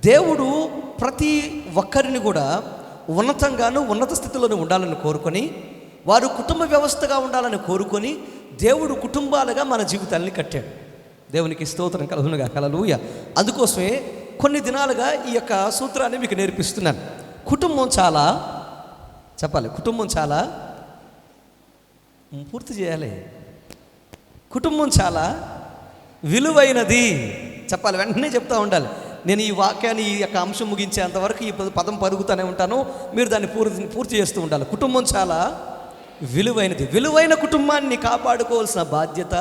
దేవుడు ప్రతి ఒక్కరిని కూడా ఉన్నతంగాను ఉన్నత స్థితిలోనే ఉండాలని కోరుకొని, వారు కుటుంబ వ్యవస్థగా ఉండాలని కోరుకొని దేవుడు కుటుంబాలుగా మన జీవితాన్ని కట్టాడు. దేవునికి స్తోత్రం కలుగునుగా. హల్లెలూయా. అందుకోసమే కొన్ని దినాలుగా ఈ యొక్క సూత్రాన్ని మీకు నేర్పిస్తున్నాను. కుటుంబం చాలా చెప్పాలి, కుటుంబం చాలా పూర్తి చేయాలి. కుటుంబం చాలా విలువైనది చెప్పాలి, వెంటనే చెప్తూ ఉండాలి. నేను ఈ వాక్యాన్ని, ఈ యొక్క అంశం ముగించేంతవరకు ఈ పదం పరుగుతూనే ఉంటాను, మీరు దాన్ని పూర్తి చేస్తూ ఉండాలి. కుటుంబం చాలా విలువైనది. విలువైన కుటుంబాన్ని కాపాడుకోవాల్సిన బాధ్యత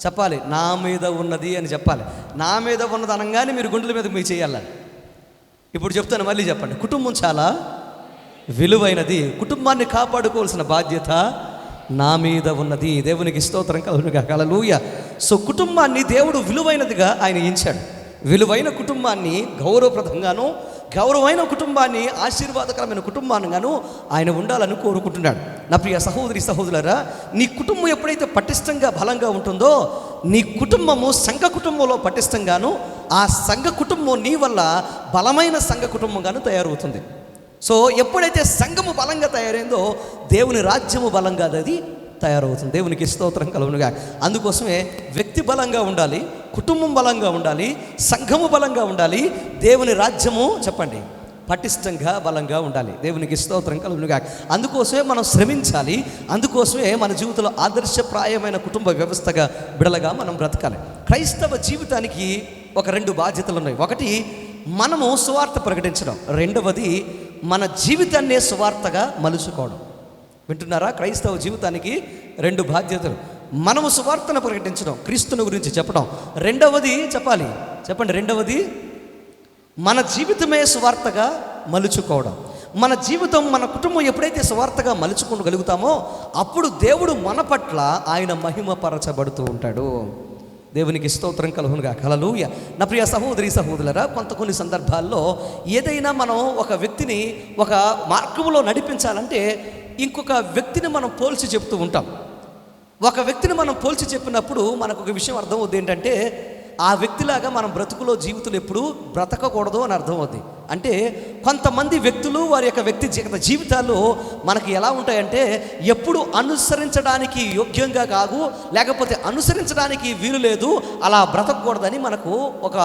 చెప్పాలి నా మీద ఉన్నది అని చెప్పాలి. నా మీద ఉన్నది అనగానే మీరు గుండెల మీద మీరు చేయాలి. ఇప్పుడు చెప్తాను, మళ్ళీ చెప్పండి. కుటుంబం చాలా విలువైనది, కుటుంబాన్ని కాపాడుకోవాల్సిన బాధ్యత నా మీద ఉన్నది. దేవునికి స్తోత్రం కలుగునుగా. హల్లెలూయా. సో కుటుంబాన్ని దేవుడు విలువైనదిగా ఆయన ఎంచాడు. విలువైన కుటుంబాన్ని గౌరవప్రదంగాను, గౌరవమైన కుటుంబాన్ని ఆశీర్వాదకరమైన కుటుంబాన్నిగాను ఆయన ఉండాలని కోరుకుంటున్నాడు. నా ప్రియ సహోదరి సహోదరులారా, నీ కుటుంబం ఎప్పుడైతే పటిష్టంగా బలంగా ఉంటుందో, నీ కుటుంబము సంఘ కుటుంబంలో పటిష్టంగాను, ఆ సంఘ కుటుంబం నీ వల్ల బలమైన సంఘ కుటుంబంగాను తయారవుతుంది. సో ఎప్పుడైతే సంఘము బలంగా తయారైందో దేవుని రాజ్యము బలంగా అది తయారవుతుంది. దేవునికి స్తోత్రం కలుగునుగా. అందుకోసమే వ్యక్తి బలంగా ఉండాలి, కుటుంబం బలంగా ఉండాలి, సంఘము బలంగా ఉండాలి, దేవుని రాజ్యము చెప్పండి పటిష్టంగా బలంగా ఉండాలి. దేవునికి స్తోత్రం కలుగునుగా. అందుకోసమే మనం శ్రమించాలి. అందుకోసమే మన జీవితంలో ఆదర్శప్రాయమైన కుటుంబ వ్యవస్థగా బిడలగా మనం బ్రతకాలి. క్రైస్తవ జీవితానికి ఒక 2 బాధ్యతలు ఉన్నాయి. ఒకటి మనము సువార్త ప్రకటించడం, రెండవది మన జీవితాన్నే సువార్తగా మలుచుకోవడం. వింటున్నారా? క్రైస్తవ జీవితానికి 2 బాధ్యతలు. మనము సువార్తను ప్రకటించడం, క్రీస్తుని గురించి చెప్పడం. రెండవది చెప్పండి, రెండవది మన జీవితమే సువార్తగా మలుచుకోవడం. మన జీవితం, మన కుటుంబం ఎప్పుడైతే సువార్తగా మలుచుకోగలుగుతామో అప్పుడు దేవుడు మన పట్ల ఆయన మహిమపరచబడుతూ ఉంటాడు. దేవునికి స్తోత్రం కలుగునుగా. హల్లెలూయా. నా ప్రియ సహోదరి సహోదరులారా, కొన్ని సందర్భాల్లో ఏదైనా మనం ఒక వ్యక్తిని ఒక మార్గంలో నడిపించాలంటే ఇంకొక వ్యక్తిని మనం పోల్చి చెప్తూ ఉంటాం. ఒక వ్యక్తిని మనం పోల్చి చెప్పినప్పుడు మనకు ఒక విషయం అర్థమవుద్ది. ఏంటంటే ఆ వ్యక్తిలాగా మనం బ్రతుకులో జీవితంలో ఎప్పుడు బ్రతకకూడదు అని అర్థమవుద్ది. అంటే కొంతమంది వ్యక్తులు వారి యొక్క వ్యక్తిగత జీవితాలు మనకి ఎలా ఉంటాయంటే ఎప్పుడు అనుసరించడానికి యోగ్యంగా కాదు, లేకపోతే అనుసరించడానికి వీలు లేదు, అలా బ్రతకూడదని మనకు ఒక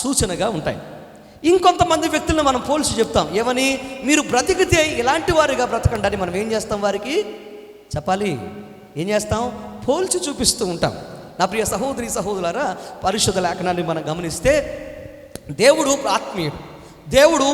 సూచనగా ఉంటాయి. ఇంకొంతమంది వ్యక్తులను మనం పోల్చి చెప్తాం. ఏమని? మీరు బ్రతికితే ఇలాంటి వారిగా బ్రతకండి అని మనం ఏం చేస్తాం? వారికి చెప్పాలి. ఏం చేస్తాం? పోల్చి చూపిస్తూ ఉంటాం. నా ప్రియ సహోదరి సహోదరులారా, పరిశుద్ధ లేఖనాన్ని మనం గమనిస్తే దేవుడు ఆత్మీయుడు, దేవుడు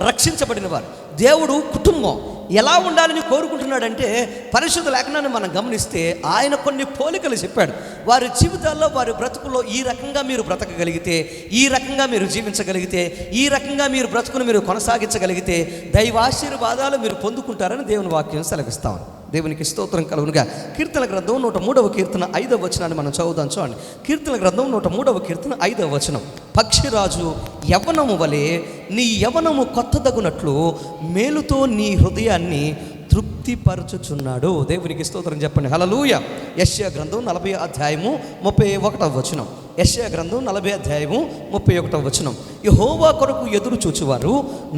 రక్షించబడినవారు, దేవుడు కుటుంబం ఎలా ఉండాలని కోరుకుంటున్నాడంటే పరిశుద్ధ లేఖనాన్ని మనం గమనిస్తే ఆయన కొన్ని పోలికలు చెప్పాడు. వారి జీవితాల్లో, వారి బ్రతుకుల్లో ఈ రకంగా మీరు బ్రతకగలిగితే, ఈ రకంగా మీరు జీవించగలిగితే, ఈ రకంగా మీరు బ్రతుకును మీరు కొనసాగించగలిగితే దైవాశీర్వాదాలు మీరు పొందుకుంటారని దేవుని వాక్యం సెలవిస్తామని. దేవునికి స్తోత్రం కలుగునుగా. కీర్తన గ్రంథం 103వ కీర్తన 5వ వచనాన్ని మనం చదువుదాం. చూడండి. కీర్తన గ్రంథం 103వ కీర్తన 5వ వచనం. పక్షిరాజు యవ్వనము వలె నీ యవ్వనము కొత్తదగునట్లు మేలుతో నీ హృదయాన్ని తృప్తిపరచుచున్నాడు. దేవునికి స్తోత్రం చెప్పండి. హల్లెలూయా. యెషయా గ్రంథం 40వ అధ్యాయము 31వ వచనం. యెషయా గ్రంథం 40వ అధ్యాయము 31వ వచనం. యెహోవా కొరకు ఎదురు చూచువారు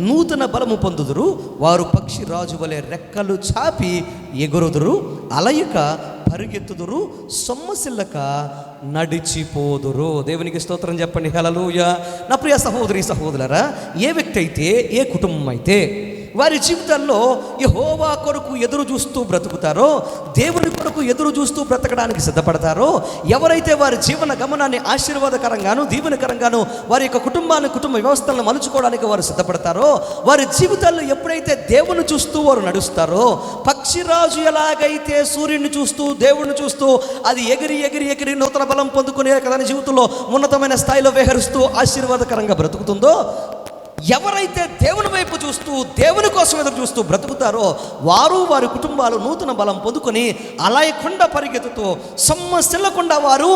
నూతన బలము పొందుదురు, వారు పక్షి రాజు వలె రెక్కలు చాపి ఎగురుదురు, అలయక పరిగెత్తుదురు, సొమ్మసిల్లక నడిచిపోదురు. దేవునికి స్తోత్రం చెప్పండి. హల్లెలూయా. నా ప్రియ సహోదరి సహోదరులారా, ఏ వ్యక్తి అయితే, ఏ కుటుంబం అయితే వారి జీవితాల్లో యెహోవా కొరకు ఎదురు చూస్తూ బ్రతుకుతారో, దేవుని కొరకు ఎదురు చూస్తూ బ్రతకడానికి సిద్ధపడతారో, ఎవరైతే వారి జీవన గమనాన్ని ఆశీర్వాదకరంగాను దీవెనకరంగాను వారి యొక్క కుటుంబ వ్యవస్థలను మలుచుకోవడానికి వారు సిద్ధపడతారో, వారి జీవితాల్లో ఎప్పుడైతే దేవుని చూస్తూ వారు నడుస్తారో, పక్షిరాజు ఎలాగైతే సూర్యుడిని చూస్తూ దేవుడిని చూస్తూ అది ఎగిరి ఎగిరి ఎగిరి నూతన బలం పొందుకునే తన జీవితంలో ఉన్నతమైన స్థాయిలో విహరిస్తూ ఆశీర్వాదకరంగా బ్రతుకుతుందో, ఎవరైతే దేవుని వైపు చూస్తూ దేవుని కోసం ఎదురు చూస్తూ బ్రతుకుతారో వారు, వారి కుటుంబాలు నూతన బలం పొందుకొని అలయకుండా పరిగెత్తుతూ సొమ్మసిల్లకుండా వారు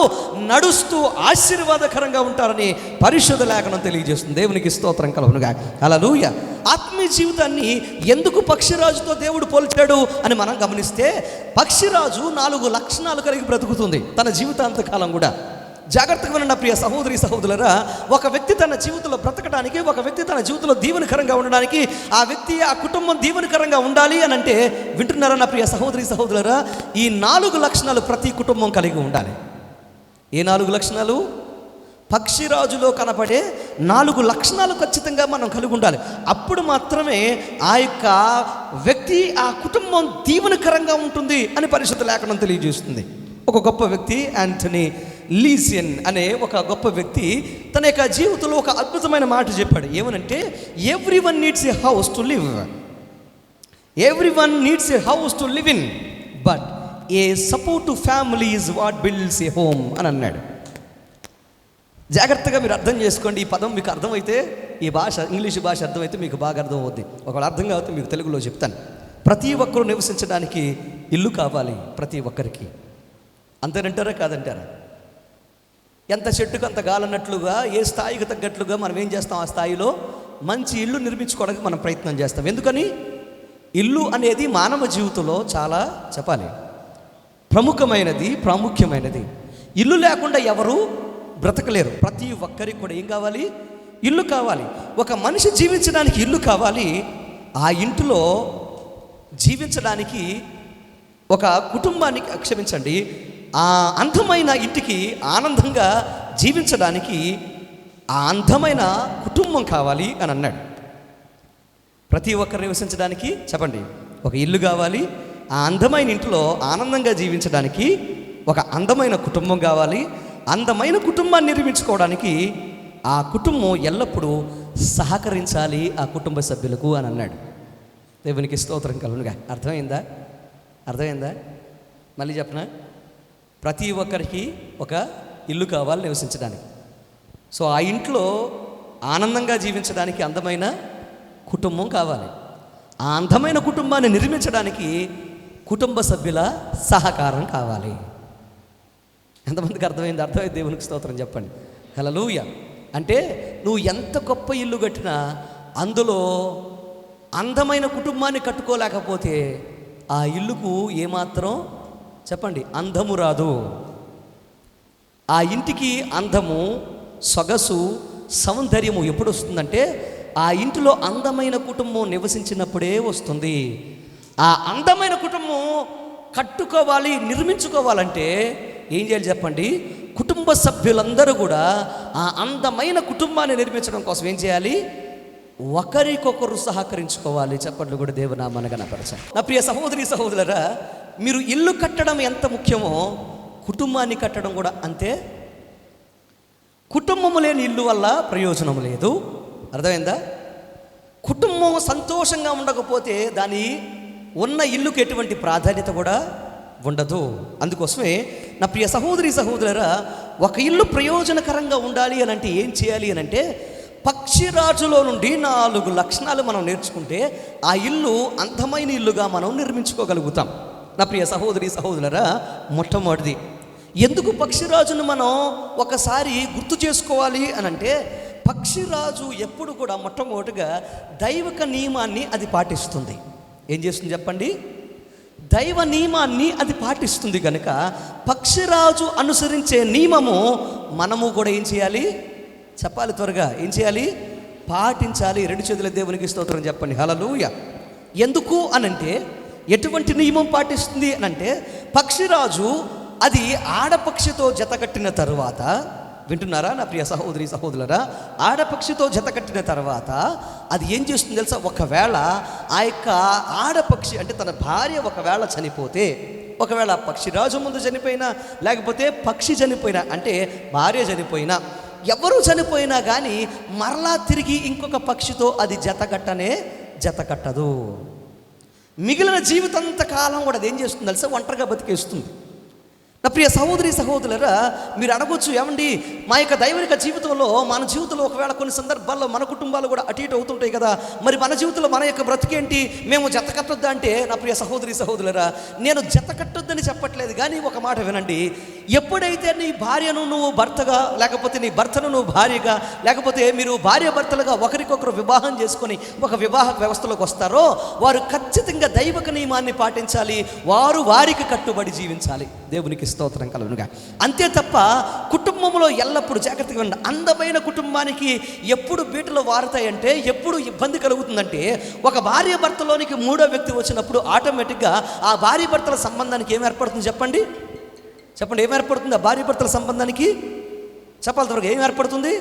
నడుస్తూ ఆశీర్వాదకరంగా ఉంటారని పరిశుద్ధ లేఖనం తెలియజేస్తుంది. దేవునికి స్తోత్రం కలుగునుగా. హల్లెలూయా. ఆత్మీయ జీవితాన్ని ఎందుకు పక్షిరాజుతో దేవుడు పోల్చాడు అని మనం గమనిస్తే, పక్షిరాజు 4 లక్షణాలు కలిగి బ్రతుకుతుంది తన జీవితాంతకాలం కూడా. జాగ్రత్తగా వినండి నా ప్రియ సహోదరి సహోదరులారా. ఒక వ్యక్తి తన జీవితంలో బ్రతకడానికి, ఒక వ్యక్తి తన జీవితంలో దీవెనకరంగా ఉండడానికి, ఆ వ్యక్తి ఆ కుటుంబం దీవెనకరంగా ఉండాలి అని అంటే, వింటున్నారా నా ప్రియ సహోదరి సహోదరులారా, ఈ 4 లక్షణాలు ప్రతి కుటుంబం కలిగి ఉండాలి. ఏ 4 లక్షణాలు? పక్షిరాజులో కనపడే 4 లక్షణాలు ఖచ్చితంగా మనం కలిగి ఉండాలి. అప్పుడు మాత్రమే ఆ యొక్క వ్యక్తి, ఆ కుటుంబం దీవెనకరంగా ఉంటుంది అని పరిశుద్ధ లేఖనం తెలియజేస్తుంది. ఒక గొప్ప వ్యక్తి యాంథనీ లీసియన్ అనే ఒక గొప్ప వ్యక్తి తన యొక్క జీవితంలో ఒక అద్భుతమైన మాట చెప్పాడు. ఏమనంటే, everyone needs a house to live, everyone needs a house to live in, but A support family is what builds A home అని అన్నాడు. జాగ్రత్తగా మీరు అర్థం చేసుకోండి. ఈ పదం మీకు అర్థమైతే, ఈ భాష ఇంగ్లీష్ భాష అర్థమైతే మీకు బాగా అర్థం అవుద్ది. ఒకవేళ అర్థం కాకపోతే మీకు తెలుగులో చెప్తాను. ప్రతి ఒక్కరూ నివసించడానికి ఇల్లు కావాలి ప్రతి ఒక్కరికి. అంతేనంటారా కాదంటారా? ఎంత చెట్టుకు అంత గాలన్నట్లుగా, ఏ స్థాయికి తగ్గట్లుగా మనం ఏం చేస్తాం, ఆ స్థాయిలో మంచి ఇల్లు నిర్మించుకోవడానికి మనం ప్రయత్నం చేస్తాం. ఎందుకని? ఇల్లు అనేది మానవ జీవితంలో చాలా చెప్పాలి ప్రముఖమైనది, ప్రాముఖ్యమైనది. ఇల్లు లేకుండా ఎవరు బ్రతకలేరు. ప్రతి ఒక్కరికి కూడా ఏం కావాలి? ఇల్లు కావాలి. ఒక మనిషి జీవించడానికి ఇల్లు కావాలి. ఆ ఇంటిలో జీవించడానికి, ఒక కుటుంబానికి క్షమించండి, ఆ అందమైన ఇంటికి ఆనందంగా జీవించడానికి ఆ అందమైన కుటుంబం కావాలి అని అన్నాడు. ప్రతి ఒక్కరు నివసించడానికి చెప్పండి ఒక ఇల్లు కావాలి. ఆ అందమైన ఇంట్లో ఆనందంగా జీవించడానికి ఒక అందమైన కుటుంబం కావాలి. అందమైన కుటుంబాన్ని నిర్మించుకోవడానికి ఆ కుటుంబం ఎల్లప్పుడూ సహకరించాలి ఆ కుటుంబ సభ్యులకు అని అన్నాడు. దేవునికి స్తోత్రం కలుగునుగా. అర్థమైందా? అర్థమైందా? మళ్ళీ చెప్పనా? ప్రతి ఒక్కరికి ఒక ఇల్లు కావాలి నివసించడానికి. సో ఆ ఇంట్లో ఆనందంగా జీవించడానికి అందమైన కుటుంబం కావాలి. ఆ అందమైన కుటుంబాన్ని నిర్మించడానికి కుటుంబ సభ్యుల సహకారం కావాలి. ఎంతమందికి అర్థమైంది? అర్థమైంది. దేవునికి స్తోత్రం చెప్పండి. హల్లెలూయా. అంటే నువ్వు ఎంత గొప్ప ఇల్లు కట్టినా అందులో అందమైన కుటుంబాన్ని కట్టుకోలేకపోతే ఆ ఇల్లుకు ఏమాత్రం చెప్పండి అందము రాదు. ఆ ఇంటికి అందము, సొగసు, సౌందర్యము ఎప్పుడు వస్తుందంటే ఆ ఇంటిలో అందమైన కుటుంబం నివసించినప్పుడే వస్తుంది. ఆ అందమైన కుటుంబం కట్టుకోవాలి, నిర్మించుకోవాలంటే ఏం చేయాలి చెప్పండి? కుటుంబ సభ్యులందరూ కూడా ఆ అందమైన కుటుంబాన్ని నిర్మించడం కోసం ఏం చేయాలి? ఒకరికొకరు సహకరించుకోవాలి. చెప్పండి కూడా దేవునామాన్ని కనపరచాలి. నా ప్రియ సహోదరి సహోదరులారా, మీరు ఇల్లు కట్టడం ఎంత ముఖ్యమో కుటుంబాన్ని కట్టడం కూడా అంతే. కుటుంబము లేని ఇల్లు వల్ల ప్రయోజనం లేదు. అర్థమైందా? కుటుంబం సంతోషంగా ఉండకపోతే దాని ఉన్న ఇల్లుకి ఎటువంటి ప్రాధాన్యత కూడా ఉండదు. అందుకోసమే నా ప్రియ సహోదరి సహోదరులారా, ఒక ఇల్లు ప్రయోజనకరంగా ఉండాలి అని అంటే ఏం చేయాలి అని అంటే, పక్షిరాజులో నుండి 4 లక్షణాలు మనం నేర్చుకుంటే ఆ ఇల్లు అందమైన ఇల్లుగా మనం నిర్మించుకోగలుగుతాం. నా ప్రియ సహోదరి సహోదరులారా, మొట్టమొదటిది ఎందుకు పక్షిరాజును మనం ఒకసారి గుర్తు చేసుకోవాలి అని అంటే, పక్షిరాజు ఎప్పుడు కూడా మొట్టమొదటిగా దైవిక నియమాన్ని అది పాటిస్తుంది. ఏం చేస్తుంది చెప్పండి? దైవ నియమాన్ని అది పాటిస్తుంది. కనుక పక్షిరాజు అనుసరించే నియమము మనము కూడా ఏం చేయాలి చెప్పాలి? త్వరగా ఏం చేయాలి? పాటించాలి. 2 చేతుల దేవునికి స్తోత్రం చెప్పండి. హల్లెలూయా. ఎందుకు అనంటే, ఎటువంటి నియమం పాటిస్తుంది అనంటే, పక్షిరాజు అది ఆడపక్షితో జతకట్టిన తరువాత, వింటున్నారా నా ప్రియ సహోదరి సహోదరులారా, ఆడపక్షితో జతకట్టిన తర్వాత అది ఏం చేస్తుంది తెలుసా? ఒకవేళ ఆ యొక్క ఆడపక్షి అంటే తన భార్య ఒకవేళ చనిపోతే, ఒకవేళ పక్షిరాజు ముందు చనిపోయినా, లేకపోతే పక్షి చనిపోయినా, అంటే భార్య చనిపోయినా, ఎవరు చనిపోయినా కానీ మరలా తిరిగి ఇంకొక పక్షితో అది జతకట్టదు. మిగిలిన జీవితంత కాలం కూడా అది ఏం చేస్తుంది తెలుసా? ఒంటరిగా బతికేస్తుంది. నా ప్రియ సహోదరి సహోదరులారా, మీరు అడగొచ్చు, ఏమండి మా యొక్క దైవిక జీవితంలో, మన జీవితంలో ఒకవేళ కొన్ని సందర్భాల్లో మన కుటుంబాలు కూడా అటు ఇటు అవుతుంటాయి కదా, మరి మన జీవితంలో మన యొక్క బ్రతికేంటి, మేము జత కట్టొద్దా అంటే, నా ప్రియ సహోదరి సహోదరులారా, నేను జత కట్టొద్దని చెప్పట్లేదు, కానీ ఒక మాట వినండి. ఎప్పుడైతే నీ భార్యను నువ్వు భర్తగా, లేకపోతే నీ భర్తను నువ్వు భార్యగా, లేకపోతే మీరు భార్య భర్తలుగా ఒకరికొకరు వివాహం చేసుకొని ఒక వివాహ వ్యవస్థలోకి వస్తారో వారు ఖచ్చితంగా దైవిక నియమాన్ని పాటించాలి, వారు వారికి కట్టుబడి జీవించాలి. దేవునికి స్తోత్రం కలుగునుగా. అంతే తప్ప కుటుంబంలో ఎల్లప్పుడూ జాగ్రత్తగా ఉండాలి. అందమైన కుటుంబానికి ఎప్పుడు బీటలు వారుతాయంటే, ఎప్పుడు ఇబ్బంది కలుగుతుందంటే, ఒక భార్య భర్తలోనికి మూడో వ్యక్తి వచ్చినప్పుడు ఆటోమేటిక్గా ఆ భార్య భర్తల సంబంధానికి ఏం ఏర్పడుతుంది చెప్పండి? ఏం ఏర్పడుతుంది ఆ భార్య భర్తల సంబంధానికి? చెప్పాలి త్వరగా, ఏం ఏర్పడుతుంది?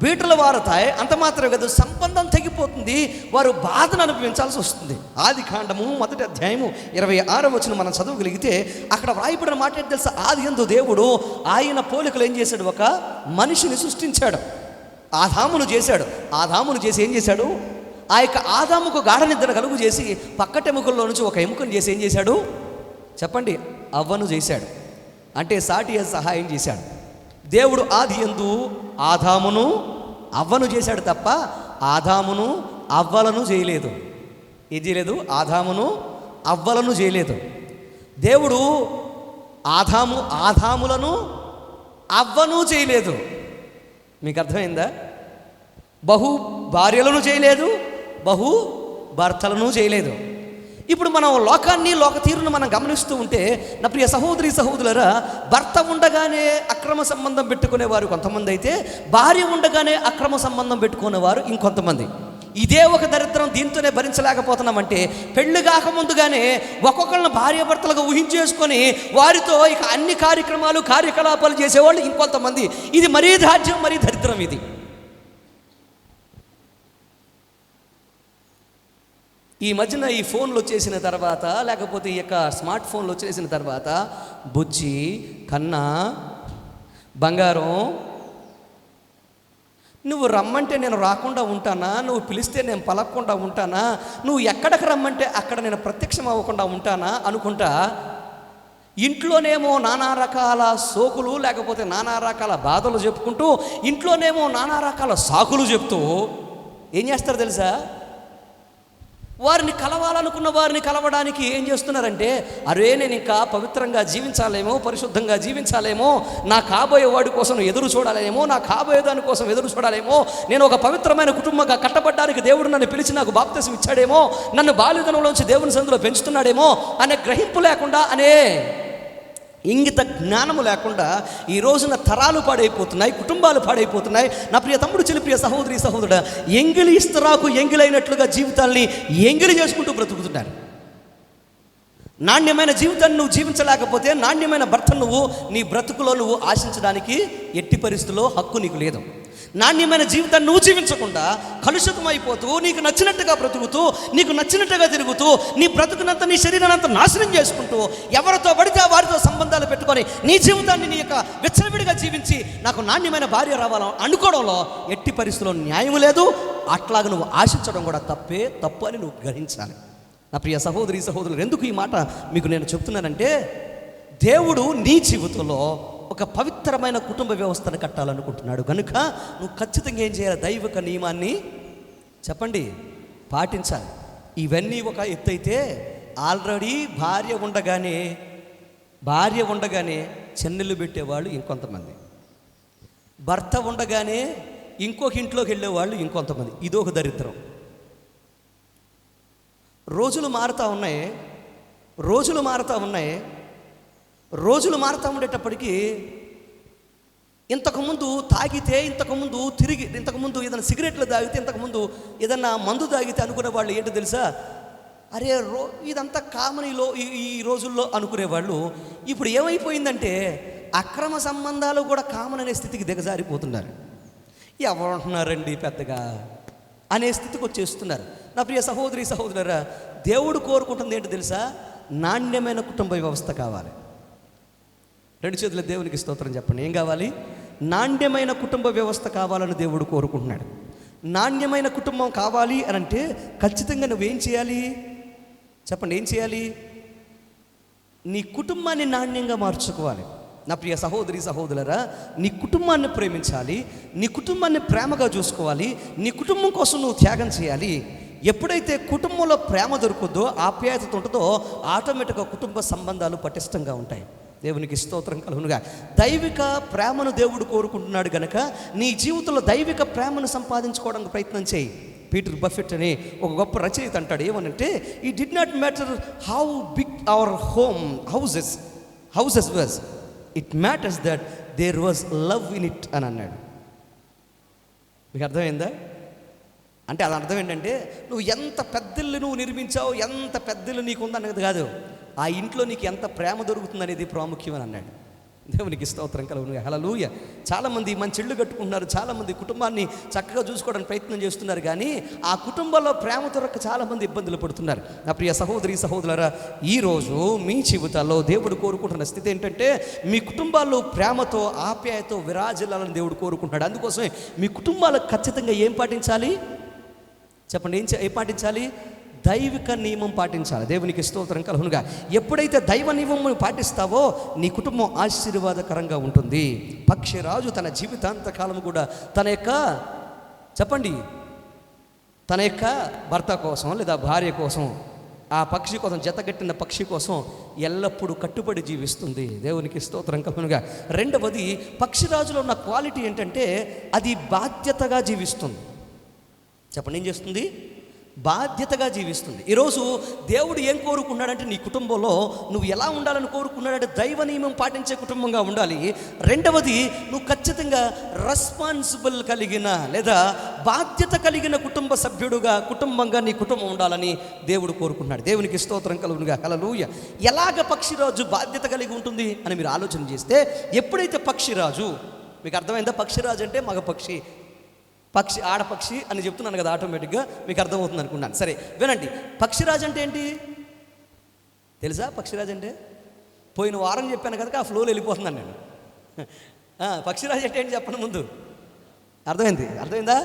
బీటలు వారతాయి. అంత మాత్రమే కాదు, సంబంధం తెగిపోతుంది, వారు బాధను అనుభవించాల్సి వస్తుంది. ఆదికాండము 1వ అధ్యాయము 26వ వచనం మనం చదవగలిగితే అక్కడ వ్రాయబడిన మాట ఏంటి తెలుసా? ఆదియందు దేవుడు ఆయన పోలికలు ఏం చేశాడు? ఒక మనిషిని సృష్టించాడు, ఆదామును చేశాడు. ఆదామును చేసి ఏం చేశాడు? ఆ యొక్క ఆదాముకు గాఢ నిద్ర కలుగు చేసి పక్కటెముకల్లో నుంచి ఒక ఎముకను చేసి ఏం చేశాడు చెప్పండి? అవ్వను చేశాడు. అంటే సాటి సహాయం చేశాడు. దేవుడు ఆదియందు ఆదామును అవ్వను చేశాడు తప్ప ఆదామును అవ్వలను చేయలేదు. ఏం చేయలేదు? ఆదామును అవ్వలను చేయలేదు. దేవుడు ఆదాములను అవ్వను చేయలేదు. మీకు అర్థమైందా? బహు భార్యలను చేయలేదు, బహు భర్తలను చేయలేదు. ఇప్పుడు మనం లోకాన్ని, లోక తీరును మనం గమనిస్తూ ఉంటే నా ప్రియ సహోదరి సహోదరులారా, భర్త ఉండగానే అక్రమ సంబంధం పెట్టుకునేవారు కొంతమంది అయితే, భార్య ఉండగానే అక్రమ సంబంధం పెట్టుకునేవారు ఇంకొంతమంది. ఇదే ఒక దరిద్రం. దీంతోనే భరించలేకపోతున్నామంటే, పెళ్లి కాకముందుగానే ఒక్కొక్కరిని భార్యాభర్తలుగా ఊహించేసుకొని వారితో ఇక అన్ని కార్యకలాపాలు చేసేవాళ్ళు ఇంకొంతమంది. ఇది మరీ దాధ్యం, మరీ దరిద్రం. ఇది ఈ మధ్యన ఈ ఫోన్లు వచ్చేసిన తర్వాత, లేకపోతే ఈ యొక్క స్మార్ట్ ఫోన్లు వచ్చేసిన తర్వాత, బుజ్జి, కన్నా, బంగారం, నువ్వు రమ్మంటే నేను రాకుండా ఉంటానా? నువ్వు పిలిస్తే నేను పలకకుండా ఉంటానా? నువ్వు ఎక్కడికి రమ్మంటే అక్కడ నేను ప్రత్యక్షం అవ్వకుండా ఉంటానా అనుకుంటా ఇంట్లోనేమో నానా రకాల సోకులు, లేకపోతే నానా రకాల బాధలు చెప్పుకుంటూ, ఇంట్లోనేమో నానా రకాల సాకులు చెప్తూ ఏం చేస్తారు తెలుసా? వారిని కలవాలనుకున్న వారిని కలవడానికి ఏం చేస్తున్నారంటే, అరే నేను ఇంకా పవిత్రంగా జీవించాలేమో, పరిశుద్ధంగా జీవించాలేమో, నా కాబోయే వాడి కోసం ఎదురు చూడాలేమో, నా కాబోయే దాని కోసం ఎదురు చూడాలేమో, నేను ఒక పవిత్రమైన కుటుంబంగా కట్టబడ్డానికి దేవుడు నన్ను పిలిచి నాకు బాప్తిసం ఇచ్చాడేమో, నన్ను బాల్యదనంలోంచి దేవుని సందులో పెంచుతున్నాడేమో అనే గ్రహింపు లేకుండా, అనే ఇంగిత జ్ఞానము లేకుండా ఈ రోజున తరాలు పాడైపోతున్నాయి, కుటుంబాలు పాడైపోతున్నాయి. నా ప్రియ తమ్ముడు, చెల్లి, ప్రియ సహోదరి సహోదరుడా, ఎంగిలి ఇస్తరాకు ఎంగిలైనట్లుగా జీవితాల్ని ఎంగిలి చేసుకుంటూ బ్రతుకుతున్నారు. నాణ్యమైన జీవితాన్ని నువ్వు జీవించలేకపోతే, నాణ్యమైన భర్తను నువ్వు నీ బ్రతుకులో నువ్వు ఆశించడానికి ఎట్టి పరిస్థితుల్లో హక్కు నీకు లేదు. నాణ్యమైన జీవితాన్ని నువ్వు జీవించకుండా కలుషితమైపోతూ, నీకు నచ్చినట్టుగా బ్రతుకుతూ, నీకు నచ్చినట్టుగా తిరుగుతూ, నీ బ్రతుకునంతా, నీ శరీరానంతా నాశనం చేసుకుంటూ, ఎవరితో పడితే వారితో సంబంధాలు పెట్టుకొని నీ జీవితాన్ని నీ యొక్క విచ్చలవిడిగా జీవించి నాకు నాణ్యమైన భార్య రావాలని అనుకోవడంలో ఎట్టి పరిస్థితుల్లో న్యాయం లేదు. అట్లాగా నువ్వు ఆశించడం కూడా తప్పు అని నువ్వు గ్రహించాలి. నా ప్రియ సహోదరి సహోదరులు, ఎందుకు ఈ మాట మీకు నేను చెప్తున్నానంటే, దేవుడు నీ జీవితంలో ఒక పవిత్రమైన కుటుంబ వ్యవస్థను కట్టాలనుకుంటున్నాడు కనుక నువ్వు ఖచ్చితంగా ఏం చేయాలి? దైవిక నియమాన్ని చెప్పండి పాటించాలి. ఇవన్నీ ఒక ఎత్తు అయితే, ఆల్రెడీ భార్య ఉండగానే చెన్నెళ్ళు పెట్టేవాళ్ళు ఇంకొంతమంది, భర్త ఉండగానే ఇంకొక ఇంట్లోకి వెళ్ళేవాళ్ళు ఇంకొంతమంది. ఇదొక దరిద్రం. రోజులు మారుతూ ఉండేటప్పటికీ ఇంతకుముందు తాగితే, ఇంతకుముందు ఏదైనా సిగరెట్లు తాగితే, ఇంతకుముందు ఏదన్నా మందు తాగితే అనుకునే వాళ్ళు ఏంటో తెలుసా? అరే ఇదంతా కామనీలో ఈ రోజుల్లో అనుకునేవాళ్ళు. ఇప్పుడు ఏమైపోయిందంటే అక్రమ సంబంధాలు కూడా కామన్ అనే స్థితికి దిగజారిపోతున్నారు. ఎవరు అంటున్నారండి పెద్దగా అనే స్థితికి వచ్చేస్తున్నారు. నా ప్రియ సహోదరి సహోదరులారా, దేవుడు కోరుకుంటుంది ఏంటో తెలుసా? నాణ్యమైన కుటుంబ వ్యవస్థ కావాలి. రెండు చేతుల దేవునికి స్తోత్రం చెప్పండి. ఏం కావాలి? నాణ్యమైన కుటుంబ వ్యవస్థ కావాలని దేవుడు కోరుకుంటున్నాడు. నాణ్యమైన కుటుంబం కావాలి అని అంటే ఖచ్చితంగా నువ్వేం చేయాలి చెప్పండి? ఏం చేయాలి? నీ కుటుంబాన్ని నాణ్యంగా మార్చుకోవాలి. నా ప్రియ సహోదరి సహోదరులారా, నీ కుటుంబాన్ని ప్రేమించాలి, నీ కుటుంబాన్ని ప్రేమగా చూసుకోవాలి, నీ కుటుంబం కోసం నువ్వు త్యాగం చేయాలి. ఎప్పుడైతే కుటుంబంలో ప్రేమ దొరుకుతుందో, ఆప్యాయత ఉంటుందో, ఆటోమేటిక్గా కుటుంబ సంబంధాలు పటిష్టంగా ఉంటాయి. దేవునికి స్తోత్రం కలుగునుగా. దైవిక ప్రేమను దేవుడు కోరుకుంటున్నాడు కనుక నీ జీవితంలో దైవిక ప్రేమను సంపాదించుకోవడానికి ప్రయత్నం చేయి. పీటర్ బఫెట్ అని ఒక గొప్ప రచయిత అంటాడు, ఏమనంటే it did not matter how big our houses was, it matters that there was love in it అని అన్నాడు. మీకు అర్థమైందా? అంటే అది అర్థం ఏంటంటే నువ్వు ఎంత పెద్దిల్లు నువ్వు నిర్మించావు, ఎంత పెద్దిల్లు నీకు ఉందన్నది కాదు, ఆ ఇంట్లో నీకు ఎంత ప్రేమ దొరుకుతుంది అనేది ప్రాముఖ్యమని అన్నాడు. దేవునికి స్తోత్రం కలుగును. హల్లెలూయ. చాలామంది మంచి ఇళ్ళు కట్టుకుంటున్నారు, చాలామంది కుటుంబాన్ని చక్కగా చూసుకోవడానికి ప్రయత్నం చేస్తున్నారు, కానీ ఆ కుటుంబంలో ప్రేమ దొరక్క చాలామంది ఇబ్బందులు పడుతున్నారు. నా ప్రియ సహోదరి సహోదరులారా, ఈరోజు మీ జీవితాల్లో దేవుడు కోరుకుంటున్న స్థితి ఏంటంటే మీ కుటుంబాల్లో ప్రేమతో ఆప్యాయతో విరాజిల్లాలని దేవుడు కోరుకుంటున్నాడు. అందుకోసమే మీ కుటుంబాలకు ఖచ్చితంగా ఏం పాటించాలి చెప్పండి? ఏం పాటించాలి? దైవిక నియమం పాటించాలి. దేవునికి స్తోత్రం కలుగునుగా. ఎప్పుడైతే దైవ నియమం పాటిస్తావో నీ కుటుంబం ఆశీర్వాదకరంగా ఉంటుంది. పక్షిరాజు తన జీవితాంతకాలం కూడా తన యొక్క భర్త కోసం లేదా భార్య కోసం, ఆ పక్షి కోసం, జతగట్టిన పక్షి కోసం ఎల్లప్పుడూ కట్టుబడి జీవిస్తుంది. దేవునికి స్తోత్రం కలుగునుగా. రెండవది, పక్షిరాజులో ఉన్న క్వాలిటీ ఏంటంటే అది బాధ్యతగా జీవిస్తుంది. చెప్పండి, ఏం చేస్తుంది? బాధ్యతగా జీవిస్తుంది. ఈరోజు దేవుడు ఏం కోరుకున్నాడంటే నీ కుటుంబంలో నువ్వు ఎలా ఉండాలని కోరుకున్నాడంటే దైవ నియమం పాటించే కుటుంబంగా ఉండాలి. రెండవది, నువ్వు ఖచ్చితంగా రెస్పాన్సిబుల్ కలిగిన లేదా బాధ్యత కలిగిన కుటుంబ సభ్యుడుగా, కుటుంబంగా నీ కుటుంబం ఉండాలని దేవుడు కోరుకున్నాడు. దేవునికి స్తోత్రం కలుగునుగా. హల్లెలూయా. ఎలాగ పక్షిరాజు బాధ్యత కలిగి ఉంటుంది అని మీరు ఆలోచన చేస్తే, ఎప్పుడైతే పక్షిరాజు, మీకు అర్థమైందా? పక్షిరాజు అంటే మగ పక్షి, ఆడపక్షి అని చెప్తున్నాను కదా, ఆటోమేటిక్గా మీకు అర్థమవుతుంది అనుకున్నాను. సరే వినండి, పక్షిరాజు అంటే ఏంటి తెలుసా? పక్షిరాజు అంటే పోయిన వారం చెప్పాను కనుక ఆ ఫ్లోలో వెళ్ళిపోతున్నాను నేను. పక్షిరాజు అంటే ఏంటి చెప్పండి ముందు. అర్థమైందా?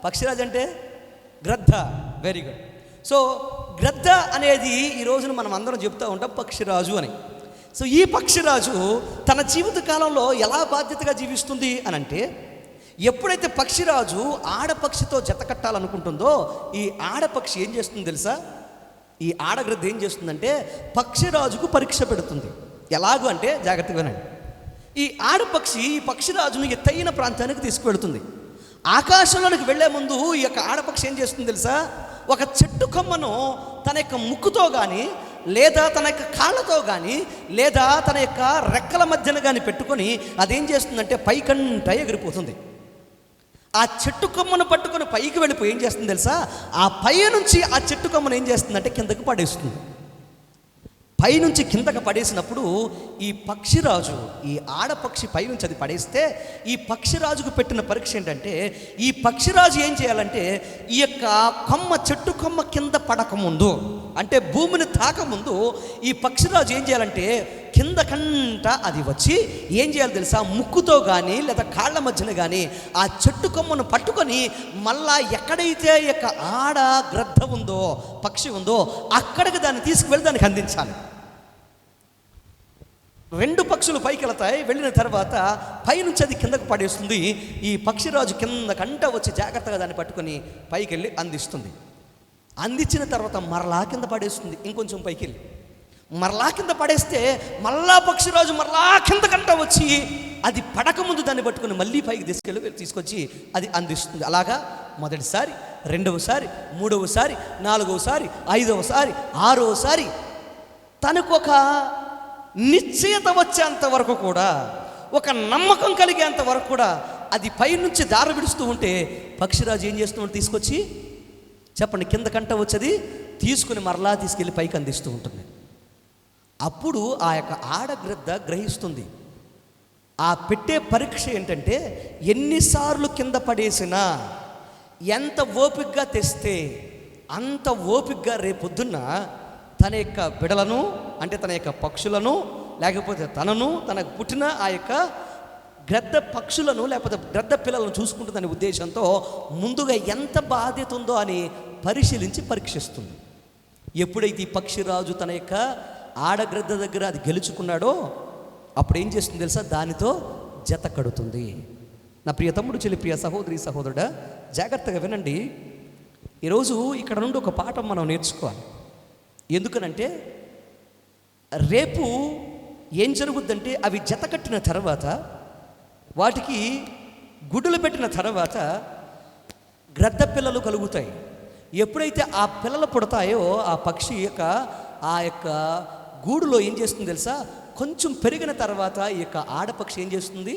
పక్షిరాజు అంటే గ్రద్ద. Very good. సో గ్రద్ద అనేది ఈ రోజున మనం అందరం చెప్తూ ఉంటాం పక్షిరాజు అని. సో ఈ పక్షిరాజు తన జీవిత కాలంలో ఎలా బాధ్యతగా జీవిస్తుంది అని అంటే, ఎప్పుడైతే పక్షిరాజు ఆడపక్షితో జత కట్టాలనుకుంటుందో ఈ ఆడపక్షి ఏం చేస్తుంది తెలుసా? ఈ ఆడగ్రద్ద ఏం చేస్తుందంటే పక్షిరాజుకు పరీక్ష పెడుతుంది. ఎలాగూ అంటే జాగ్రత్తగా వినండి. ఈ ఆడపక్షి ఈ పక్షిరాజును ఎత్తైన ప్రాంతానికి తీసుకువెళుతుంది. ఆకాశంలోనికి వెళ్లే ముందు ఈ యొక్క ఆడపక్షి ఏం చేస్తుంది తెలుసా? ఒక చెట్టు కొమ్మను తన యొక్క ముక్కుతో కానీ, లేదా తన యొక్క కాళ్ళతో కానీ, లేదా తన యొక్క రెక్కల మధ్యన కానీ పెట్టుకొని అదేం చేస్తుందంటే పైకంట ఎగిరిపోతుంది. ఆ చెట్టు కొమ్మను పట్టుకొని పైకి వెళ్ళిపోయి ఏం చేస్తుంది తెలుసా? ఆ పై నుంచి ఆ చెట్టు కొమ్మను ఏం చేస్తుందంటే కిందకు పడేస్తుంది. పైనుంచి కిందకు పడేసినప్పుడు ఈ పక్షిరాజు, ఈ ఆడపక్షి పైనుంచి అది పడేస్తే ఈ పక్షిరాజుకు పెట్టిన పరీక్ష ఏంటంటే, ఈ పక్షిరాజు ఏం చేయాలంటే ఈ యొక్క కొమ్మ, చెట్టు కొమ్మ కింద పడకముందు, అంటే భూమిని తాకముందు ఈ పక్షిరాజు ఏం చేయాలంటే కిందకంట అది వచ్చి ఏం చేయాలి తెలుసా? ముక్కుతో కానీ లేదా కాళ్ళ మధ్యన కానీ ఆ చెట్టు కొమ్మను పట్టుకొని మళ్ళా ఎక్కడైతే యొక్క ఆడ గ్రద్ద ఉందో, పక్షి ఉందో అక్కడికి దాన్ని తీసుకువెళ్ళి దానికి అందించాలి. రెండు పక్షులు పైకి వెళతాయి. వెళ్ళిన తర్వాత పైనుంచి అది కిందకు పడేస్తుంది. ఈ పక్షిరాజు కిందకంట వచ్చి జాగ్రత్తగా దాన్ని పట్టుకొని పైకి వెళ్ళి అందిస్తుంది. అందించిన తర్వాత మరలా కింద పడేస్తుంది. ఇంకొంచెం పైకి వెళ్ళి మరలా కింద పడేస్తే మరలా పక్షిరాజు మరలా కిందకంట వచ్చి అది పడకముందు దాన్ని పట్టుకొని మళ్ళీ పైకి తీసుకొచ్చి అది అందిస్తుంది. అలాగా మొదటిసారి, రెండవసారి, మూడవసారి, నాలుగవసారి, ఐదవసారి, ఆరవసారి తనకొక నిశ్చయత వచ్చేంత వరకు కూడా, ఒక నమ్మకం కలిగేంత వరకు కూడా అది పైనుంచి దారి విడుస్తూ ఉంటే పక్షిరాజు ఏం చేస్తూ తీసుకొచ్చి చెప్పండి కిందకంట వచ్చేది తీసుకుని మరలా తీసుకెళ్ళి పైకి అందిస్తూ ఉంటుంది. అప్పుడు ఆ యొక్క ఆడగ్రద్ద గ్రహిస్తుంది. ఆ పెట్టే పరీక్ష ఏంటంటే ఎన్నిసార్లు కింద పడేసినా, ఎంత ఓపికగా తెస్తే అంత ఓపికగా రేపొద్దున్న తన యొక్క బిడలను, అంటే తన యొక్క పక్షులను, లేకపోతే తనకు పుట్టిన ఆ యొక్క గ్రద్ద పక్షులను లేకపోతే గ్రద్ద పిల్లలను చూసుకుంటుందనే ఉద్దేశంతో ముందుగా ఎంత బాధ్యత ఉందో అని పరిశీలించి పరీక్షిస్తుంది. ఎప్పుడైతే ఈ పక్షిరాజు తన యొక్క ఆడగ్రద్ద దగ్గర అది గెలుచుకున్నాడో అప్పుడు ఏం చేస్తుంది తెలుసా? దానితో జత కడుతుంది. నా ప్రియ తమ్ముడు, చెల్లి, ప్రియ సహోదరి, సహోదరుడా, జాగ్రత్తగా వినండి. ఈరోజు ఇక్కడ నుండి ఒక పాఠం మనం నేర్చుకోవాలి. ఎందుకనంటే రేపు ఏం జరుగుద్దంటే అవి జత కట్టిన తర్వాత, వాటికి గుడ్డులు పెట్టిన తర్వాత గ్రద్ద పిల్లలు కలుగుతాయి. ఎప్పుడైతే ఆ పిల్లలు పుడతాయో ఆ పక్షి ఆ యొక్క గూడులో ఏం చేస్తుంది తెలుసా, కొంచెం పెరిగిన తర్వాత ఈ యొక్క ఆడపక్షి ఏం చేస్తుంది,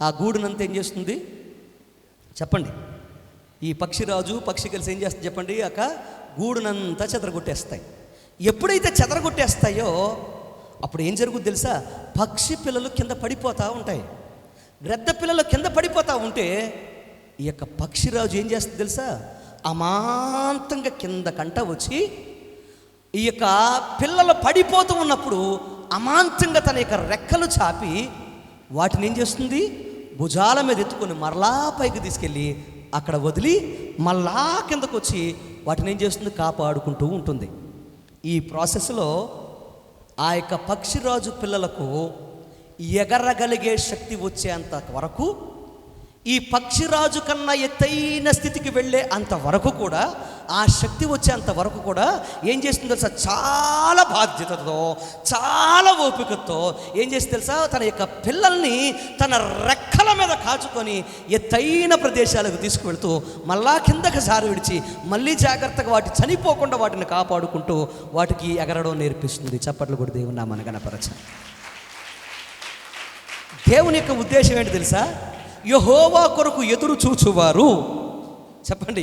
ఆ గూడునంతా ఏం చేస్తుంది చెప్పండి? ఈ పక్షిరాజు పక్షి కలిసి ఏం చేస్తుంది చెప్పండి? ఆ గూడునంతా చెదరగొట్టేస్తాయి. ఎప్పుడైతే చెదరగొట్టేస్తాయో అప్పుడు ఏం జరుగుద్ది తెలుసా, పక్షి పిల్లలు కింద పడిపోతూ ఉంటాయి. గ్రద్ద పిల్లలు కింద పడిపోతూ ఉంటే ఈ యొక్క పక్షిరాజు ఏం చేస్తుంది తెలుసా, అమాంతంగా కింద కంట వచ్చి ఈ యొక్క పిల్లలు పడిపోతూ ఉన్నప్పుడు అమాంతంగా తన యొక్క రెక్కలు చాపి వాటిని ఏం చేస్తుంది, భుజాల మీద ఎత్తుకొని మరలా పైకి తీసుకెళ్ళి అక్కడ వదిలి మళ్ళా కిందకు వచ్చి వాటిని ఏం చేస్తుంది, కాపాడుకుంటూ ఉంటుంది. ఈ ప్రాసెస్లో ఆ యొక్క పక్షిరాజు పిల్లలకు ఎగరగలిగే శక్తి వచ్చేంత వరకు, ఈ పక్షిరాజు కన్నా ఎత్తైన స్థితికి వెళ్ళే అంతవరకు కూడా, ఆ శక్తి వచ్చేంత వరకు కూడా ఏం చేస్తుంది తెలుసా, చాలా బాధ్యతతో చాలా ఓపికతో ఏం చేస్తుంది తెలుసా, తన యొక్క పిల్లల్ని తన రెక్కల మీద కాచుకొని ఎత్తైన ప్రదేశాలకు తీసుకువెళ్తూ మళ్ళా కిందకి జారి విడిచి మళ్ళీ జాగ్రత్తగా వాటి చనిపోకుండా వాటిని కాపాడుకుంటూ వాటికి ఎగరడం నేర్పిస్తుంది. చప్పట్లు కూడా దేవుని నామమున గణపరచాలి. దేవుని యొక్క ఉద్దేశం ఏంటి తెలుసా, యెహోవా కొరకు ఎదురు చూచువారు చెప్పండి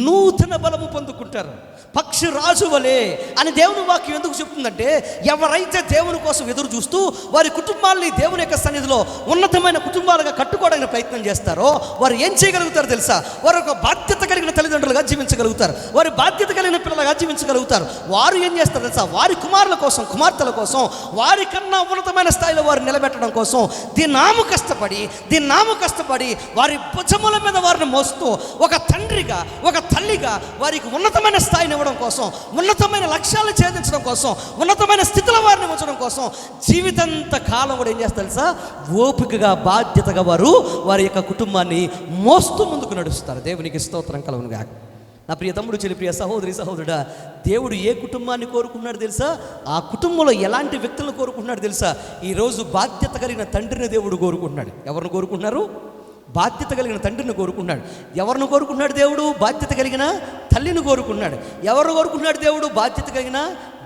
నూతన బలము పొందుకుంటారు, పక్షి రాజు వలే అని దేవుని వాక్యం ఎందుకు చెప్తుందంటే, ఎవరైతే దేవుని కోసం ఎదురు చూస్తూ వారి కుటుంబాలని దేవుని యొక్క సన్నిధిలో ఉన్నతమైన కుటుంబాలుగా కట్టుకోవడానికి ప్రయత్నం చేస్తారో వారు ఏం చేయగలుగుతారు తెలుసా, వారు ఒక బాధ్యత కలిగిన తల్లిదండ్రులుగా జీవించగలుగుతారు, వారి బాధ్యత కలిగిన పిల్లలుగా జీవించగలుగుతారు. వారు ఏం చేస్తారు తెలుసా, వారి కుమారుల కోసం కుమార్తెల కోసం వారి కన్నా ఉన్నతమైన స్థాయిలో వారు నిలబెట్టడం కోసం దినాము కష్టపడి వారి భుజముల మీద వారిని మోస్తూ ఒక తండ్రిగా ఒక తల్లిగా వారికి ఉన్నతమైన స్థాయిని ఇవ్వడం కోసం, ఉన్నతమైన లక్ష్యాలను ఛేదించడం కోసం, ఉన్నతమైన స్థితిలో వారిని ఉంచడం కోసం జీవితంత కాలం కూడా ఏం చేస్తారు తెలుసా, ఓపికగా బాధ్యతగా వారి యొక్క కుటుంబాన్ని మోస్తూ ముందుకు నడుస్తారు. దేవునికి స్తోత్రం కలుగును గాక. నా ప్రియ తమ్ముడు చెల్లి, ప్రియ సహోదరి సహోదరుడా, దేవుడు ఏ కుటుంబాన్ని కోరుకున్నాడు తెలుసా, ఆ కుటుంబంలో ఎలాంటి వ్యక్తులను కోరుకుంటున్నాడు తెలుసా, ఈరోజు బాధ్యత కలిగిన తండ్రిని దేవుడు కోరుకుంటున్నాడు. ఎవరిని కోరుకుంటున్నారు? బాధ్యత కలిగిన తండ్రిని కోరుకున్నాడు. ఎవరిని కోరుకున్నాడు దేవుడు? బాధ్యత కలిగిన తల్లిని కోరుకున్నాడు. ఎవరు కోరుకున్నాడు దేవుడు? బాధ్యత కలిగిన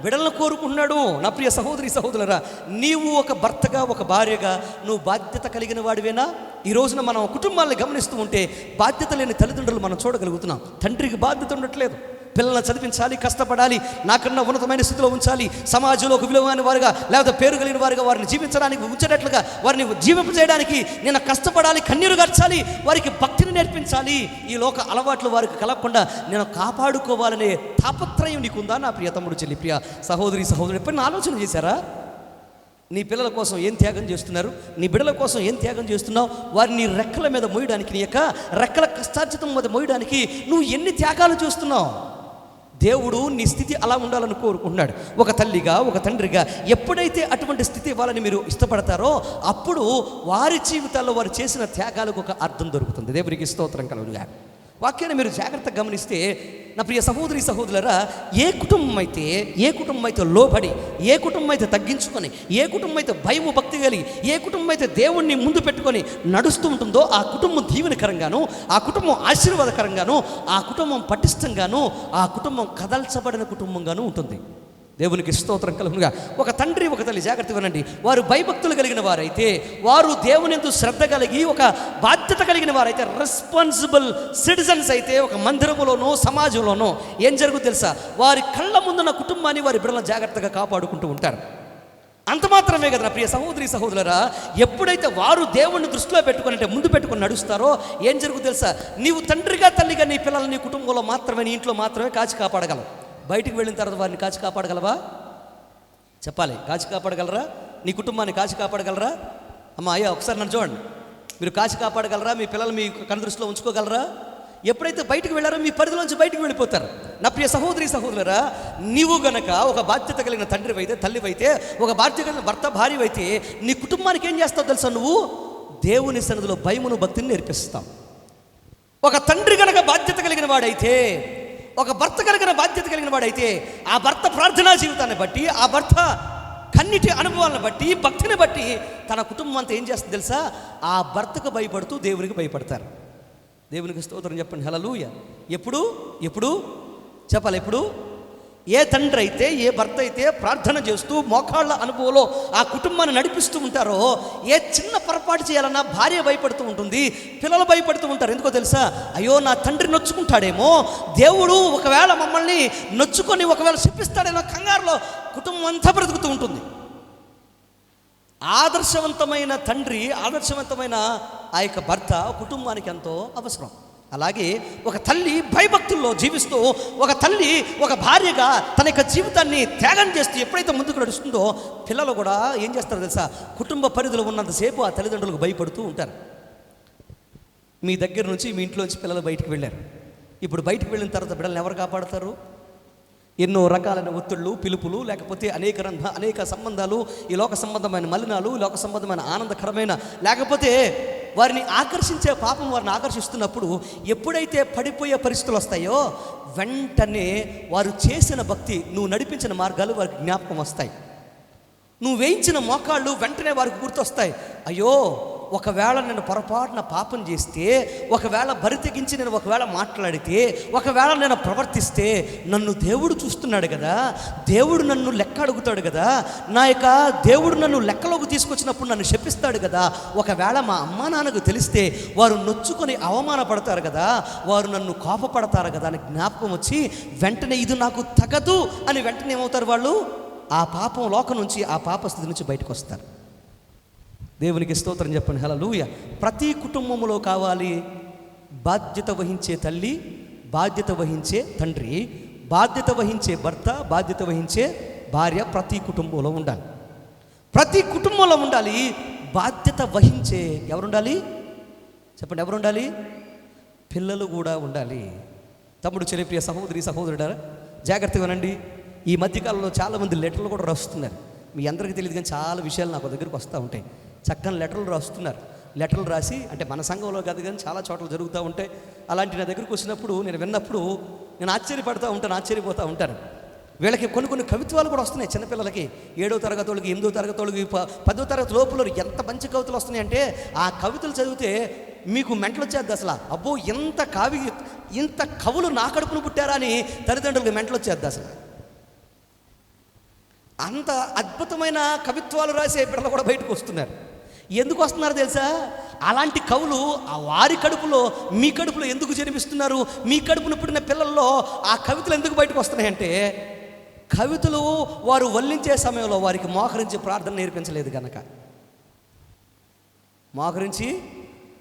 బిడ్డలను కోరుకున్నాడు. నా ప్రియ సహోదరి సహోదరులారా, నీవు ఒక భర్తగా ఒక భార్యగా నువ్వు బాధ్యత కలిగిన వాడివేనా? ఈ రోజున మనం కుటుంబాలను గమనిస్తూ ఉంటే బాధ్యత లేని తల్లిదండ్రులు మనం చూడగలుగుతున్నాం. తండ్రికి బాధ్యత ఉండట్లేదు. పిల్లల్ని చదివించాలి, కష్టపడాలి, నాకన్నా ఉన్నతమైన స్థితిలో ఉంచాలి, సమాజంలో ఒక విలువైన వారుగా లేకపోతే పేరు కలిగిన వారుగా వారిని జీవించడానికి ఉంచేటట్లుగా వారిని జీవింపజేయడానికి నేను కష్టపడాలి, కన్నీరు గార్చాలి, వారికి భక్తిని నేర్పించాలి. ఈ లోక అలవాట్లు వారికి కలగకుండా నేను కాపాడుకోవాలనే తాపత్రయం నీకుందా? నా ప్రియ తమ్ముడు చెల్లి, ప్రియ సహోదరి సహోదరుడు, ఎప్పుడైనా ఆలోచన చేశారా? నీ పిల్లల కోసం ఏం త్యాగం చేస్తున్నారు? నీ బిడ్డల కోసం ఏం త్యాగం చేస్తున్నావు? వారిని రెక్కల మీద మోయడానికి, నీ యొక్క రెక్కల కష్టార్జితం మీద మోయడానికి నువ్వు ఎన్ని త్యాగాలు చేస్తున్నావు? దేవుడు నీ స్థితి అలా ఉండాలని కోరుకుంటున్నాడు. ఒక తల్లిగా ఒక తండ్రిగా ఎప్పుడైతే అటువంటి స్థితి ఇవ్వాలని మీరు ఇష్టపడతారో అప్పుడు వారి జీవితాల్లో వారు చేసిన త్యాగాలకు ఒక అర్థం దొరుకుతుంది. దేవునికి స్తోత్రం కలుగునుగా. వాక్యాన్ని మీరు జాగ్రత్తగా గమనిస్తే నా ప్రియ సహోదరి సహోదరులారా, ఏ కుటుంబం అయితే లోబడి, ఏ కుటుంబం అయితే తగ్గించుకొని, ఏ కుటుంబం అయితే భయము భక్తి కలిగి, ఏ కుటుంబం అయితే దేవుణ్ణి ముందు పెట్టుకొని నడుస్తూ ఉంటుందో ఆ కుటుంబం దీవెనకరంగాను, ఆ కుటుంబం ఆశీర్వాదకరంగాను, ఆ కుటుంబం పటిష్టంగాను, ఆ కుటుంబం కదల్చబడిన కుటుంబంగాను ఉంటుంది. దేవునికి స్తోత్రం కలుగునుగా. ఒక తండ్రి ఒక తల్లి జాగ్రత్తగా వినండి, వారు భయభక్తులు కలిగిన వారైతే, వారు దేవుని యందు శ్రద్ధ కలిగి ఒక బాధ్యత కలిగిన వారైతే, రెస్పాన్సిబుల్ సిటిజన్స్ అయితే ఒక మందిరములోనో సమాజంలోనో ఏం జరుగుతుంది తెలుసా, వారి కళ్ళ ముందున్న కుటుంబాన్ని వారి బిడ్డలను జాగ్రత్తగా కాపాడుకుంటూ ఉంటారు. అంత మాత్రమే కదా నా ప్రియ సహోదరి సహోదరులారా, ఎప్పుడైతే వారు దేవుణ్ణి దృష్టిలో పెట్టుకుని అంటే ముందు పెట్టుకుని నడుస్తారో ఏం జరుగుతుంది తెలుసా, నీవు తండ్రిగా తల్లిగా నీ పిల్లల్ని నీ కుటుంబంలో మాత్రమే, నీ ఇంట్లో మాత్రమే కాచి కాపాడగలవు. బయటికి వెళ్ళిన తర్వాత వారిని కాచి కాపాడగలవా? చెప్పాలి. కాచి కాపాడగలరా? నీ కుటుంబాన్ని కాచి కాపాడగలరా? అమ్మ అయ్యా ఒకసారి నన్ను చూడండి, మీరు కాచి కాపాడగలరా? మీ పిల్లలు మీ కనుదృష్టిలో ఉంచుకోగలరా? ఎప్పుడైతే బయటకు వెళ్ళారో మీ పరిధిలోంచి బయటకు వెళ్ళిపోతారు. నా ప్రియ సహోదరి సహోదరులారా, నీవు గనక ఒక బాధ్యత కలిగిన తండ్రివైతే, తల్లివైతే, ఒక బాధ్యత కలిగిన భర్త భార్యవైతే నీ కుటుంబానికి ఏం చేస్తావు తెలుసా, నువ్వు దేవుని సన్నిధిలో భయమును భక్తిని నేర్పిస్తావు. ఒక తండ్రి గనక బాధ్యత కలిగిన వాడైతే, ఒక భర్త కలిగిన బాధ్యత కలిగిన వాడైతే, ఆ భర్త ప్రార్థనా జీవితాన్ని బట్టి, ఆ భర్త కన్నిటి అనుభవాలను బట్టి, భక్తిని బట్టి తన కుటుంబం అంతా ఏం చేస్తుంది తెలుసా? ఆ భర్తకు భయపడుతూ దేవునికి భయపడతారు. దేవునికి స్తోత్రం చెప్పండి. హల్లెలూయా. ఎప్పుడు ఎప్పుడు చెప్పాలి? ఎప్పుడు ఏ తండ్రి అయితే, ఏ భర్త అయితే ప్రార్థన చేస్తూ మోకాళ్ళ అనుభవంలో ఆ కుటుంబాన్ని నడిపిస్తూ ఉంటారో, ఏ చిన్న పొరపాటు చేయాలన్నా భార్య భయపడుతూ ఉంటుంది, పిల్లలు భయపడుతూ ఉంటారు. ఎందుకో తెలుసా? అయ్యో నా తండ్రి నొచ్చుకుంటాడేమో, దేవుడు ఒకవేళ మమ్మల్ని నొచ్చుకొని ఒకవేళ శపిస్తాడేమో కంగారులో కుటుంబం అంతా బ్రతుకుతూ ఉంటుంది. ఆదర్శవంతమైన తండ్రి, ఆదర్శవంతమైన ఆ యొక్క భర్త కుటుంబానికి ఎంతో అవసరం. అలాగే ఒక తల్లి భయభక్తుల్లో జీవిస్తూ, ఒక తల్లి ఒక భార్యగా తన యొక్క జీవితాన్ని త్యాగం చేస్తూ ఎప్పుడైతే ముందుకు నడుస్తుందో, పిల్లలు కూడా ఏం చేస్తారో తెలుసా? కుటుంబ పరిధిలో ఉన్నంతసేపు ఆ తల్లిదండ్రులకు భయపడుతూ ఉంటారు. మీ దగ్గర నుంచి, మీ ఇంట్లోంచి పిల్లలు బయటికి వెళ్ళారు. ఇప్పుడు బయటికి వెళ్ళిన తర్వాత బిడ్డలను ఎవరు కాపాడతారు? ఎన్నో రకాలైన ఒత్తిళ్ళు, పిలుపులు, లేకపోతే అనేక సంబంధాలు, ఈ లోక సంబంధమైన మలినాలు, ఈ లోక సంబంధమైన ఆనందకరమైన, లేకపోతే వారిని ఆకర్షించే పాపం వారిని ఆకర్షిస్తున్నప్పుడు ఎప్పుడైతే పడిపోయే పరిస్థితులు వస్తాయో వెంటనే వారు చేసిన భక్తి, నువ్వు నడిపించిన మార్గాలు వారికి జ్ఞాపకం వస్తాయి. నువ్వు వేయించిన మోకాళ్ళు వెంటనే వారికి గుర్తొస్తాయి. అయ్యో, ఒకవేళ నేను పొరపాటున పాపం చేస్తే, ఒకవేళ బరి తెగించి నేను ఒకవేళ మాట్లాడితే, ఒకవేళ నేను ప్రవర్తిస్తే నన్ను దేవుడు చూస్తున్నాడు కదా, దేవుడు నన్ను లెక్క అడుగుతాడు కదా, నా యొక్క దేవుడు నన్ను లెక్కలోకి తీసుకొచ్చినప్పుడు నన్ను శపిస్తాడు కదా, ఒకవేళ మా అమ్మా నాన్నకు తెలిస్తే వారు నొచ్చుకొని అవమానపడతారు కదా, వారు నన్ను కోపపడతారు కదా అని జ్ఞాపకం వచ్చి వెంటనే ఇది నాకు తగదు అని వెంటనే ఏమవుతారు? వాళ్ళు ఆ పాపం లోకం నుంచి, ఆ పాప స్థితి నుంచి బయటకు వస్తారు. దేవునికి స్తోత్రం చెప్పండి. హల్లెలూయా. ప్రతి కుటుంబంలో కావాలి బాధ్యత వహించే తల్లి, బాధ్యత వహించే తండ్రి, బాధ్యత వహించే భర్త, బాధ్యత వహించే భార్య ప్రతి కుటుంబంలో ఉండాలి. ప్రతి కుటుంబంలో ఉండాలి. బాధ్యత వహించే ఎవరుండాలి చెప్పండి? ఎవరుండాలి? పిల్లలు కూడా ఉండాలి. తమ్ముడు, చెల్లి, ప్రియ సహోదరి, సహోదరుడా జాగ్రత్తగా వినండి. ఈ మధ్యకాలంలో చాలామంది లెటర్లు కూడా రాస్తున్నారు. మీ అందరికీ తెలియదు కానీ చాలా విషయాలు నాకు దగ్గరికి వస్తూ ఉంటాయి. చక్కని లెటర్లు రాస్తున్నారు. లెటర్లు రాసి, అంటే మన సంఘంలో కాదు కానీ చాలా చోట్ల జరుగుతూ ఉంటాయి. అలాంటి నా దగ్గరికి వచ్చినప్పుడు, నేను విన్నప్పుడు నేను ఆశ్చర్యపోతూ ఉంటాను. వీళ్ళకి కొన్ని కవిత్వాలు కూడా వస్తున్నాయి. చిన్నపిల్లలకి 7వ తరగతి వాళ్ళకి, 8వ తరగతి వాళ్ళకి, 10వ తరగతి లోపల ఎంత మంచి కవితలు వస్తున్నాయి అంటే, ఆ కవితలు చదివితే మీకు మెంటలు వచ్చేది అసలు. అబ్బో, ఇంత కవులు నా కడుపును పుట్టారా అని తల్లిదండ్రులకి మెంటలు వచ్చేది అసలు. అంత అద్భుతమైన కవిత్వాలు రాసే పిల్లలు కూడా బయటకు వస్తున్నారు. ఎందుకు వస్తున్నారు తెలుసా? అలాంటి కవులు వారి కడుపులో, మీ కడుపులో ఎందుకు జన్మిస్తున్నారు? మీ కడుపును పుట్టిన పిల్లల్లో ఆ కవితలు ఎందుకు బయటకు వస్తున్నాయంటే, కవితలు వారు వల్లించే సమయంలో వారికి మోకరించి ప్రార్థన నేర్పించలేదు కనుక, మోకరించి